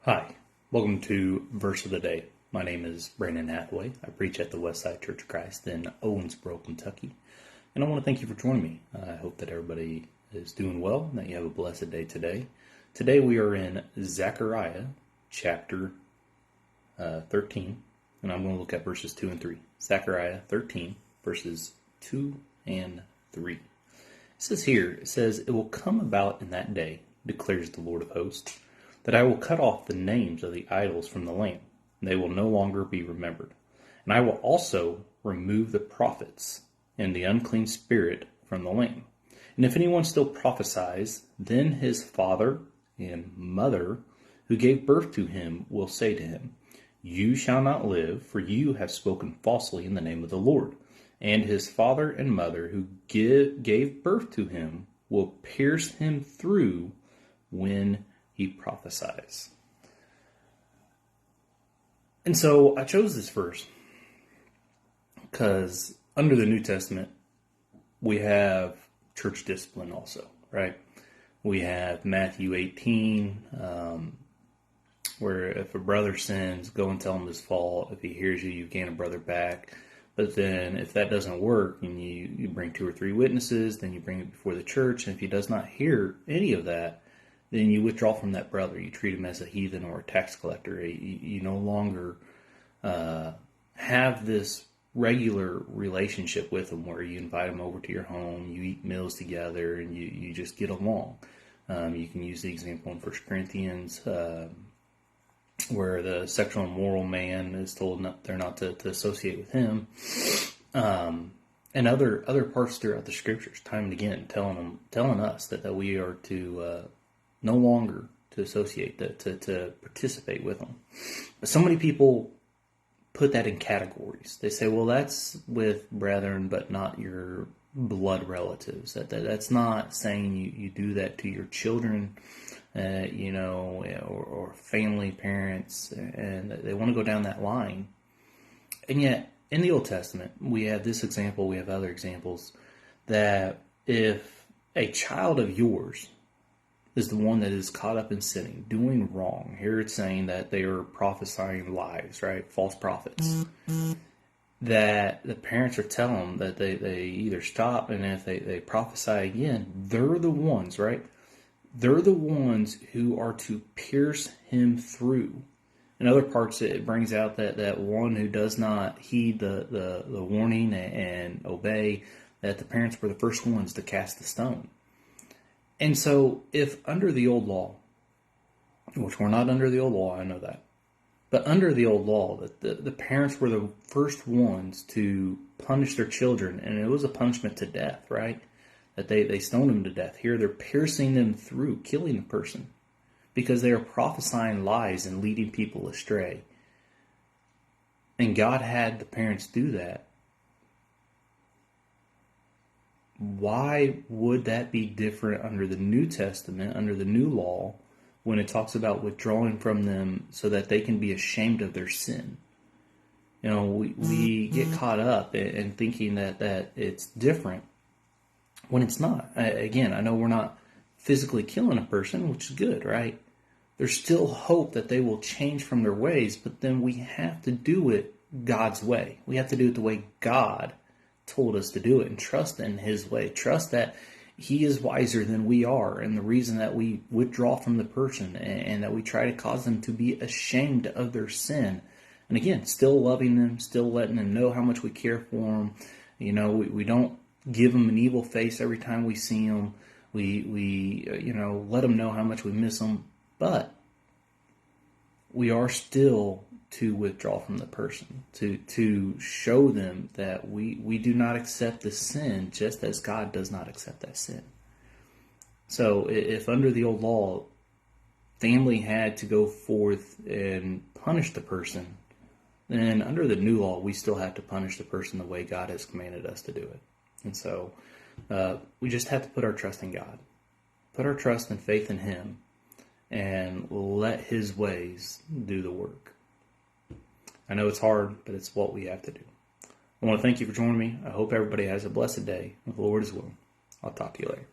Hi, welcome to Verse of the Day. My name is Brandon Hathaway. I preach at the Westside Church of Christ in Owensboro, Kentucky. And I want to thank you for joining me. I hope that everybody is doing well and that you have a blessed day today. Today we are in Zechariah chapter 13, and I'm going to look at verses 2 and 3. Zechariah 13, verses 2 and 3. It says here, it will come about in that day, declares the Lord of hosts, that I will cut off the names of the idols from the land, and they will no longer be remembered. And I will also remove the prophets and the unclean spirit from the land. And if anyone still prophesies, then his father and mother who gave birth to him will say to him, You shall not live, for you have spoken falsely in the name of the Lord. And his father and mother who gave birth to him will pierce him through when he prophesies. And so I chose this verse because under the New Testament, we have church discipline also, right? We have Matthew 18, where if a brother sins, go and tell him his fault. If he hears you, you gain a brother back. But then if that doesn't work and you bring 2 or 3 witnesses, then you bring it before the church. And if he does not hear any of that, then you withdraw from that brother. You treat him as a heathen or a tax collector. You no longer have this regular relationship with him where you invite him over to your home, you eat meals together, and you just get along. You can use the example in 1 Corinthians where the sexual immoral man is told they're not to associate with him. And other parts throughout the scriptures, time and again, telling us that we are to no longer to associate, to participate with them. But so many people put that in categories. They say, well, that's with brethren, but not your blood relatives. That's not saying you do that to your children, or family, parents, and they want to go down that line. And yet, in the Old Testament, we have this example, we have other examples, that if a child of yours is the one that is caught up in sinning, doing wrong. Here it's saying that they are prophesying lies, right? False prophets. Mm-hmm. That the parents are telling them that they either stop, and if they prophesy again, they're the ones, right? They're the ones who are to pierce him through. In other parts, it brings out that one who does not heed the warning and obey, that the parents were the first ones to cast the stone. And so, if under the old law, which we're not under the old law, I know that, but under the old law, that the parents were the first ones to punish their children, and it was a punishment to death, right? That they stoned them to death. Here they're piercing them through, killing the person, because they are prophesying lies and leading people astray. And God had the parents do that. Why would that be different under the New Testament, under the new law, when it talks about withdrawing from them so that they can be ashamed of their sin? We get caught up in thinking that it's different when it's not. Again, I know we're not physically killing a person, which is good, right? There's still hope that they will change from their ways, but then we have to do it God's way. We have to do it the way God told us to do it, and trust in his way. Trust that he is wiser than we are, and the reason that we withdraw from the person and that we try to cause them to be ashamed of their sin. And again, still loving them, still letting them know how much we care for them. We don't give them an evil face every time we see them. We let them know how much we miss them, but we are still to withdraw from the person, to show them that we do not accept the sin just as God does not accept that sin. So if under the old law, family had to go forth and punish the person, then under the new law, we still have to punish the person the way God has commanded us to do it. And so we just have to put our trust in God, put our trust and faith in him, and let his ways do the work. I know it's hard, but it's what we have to do. I want to thank you for joining me. I hope everybody has a blessed day. If the Lord is willing, I'll talk to you later.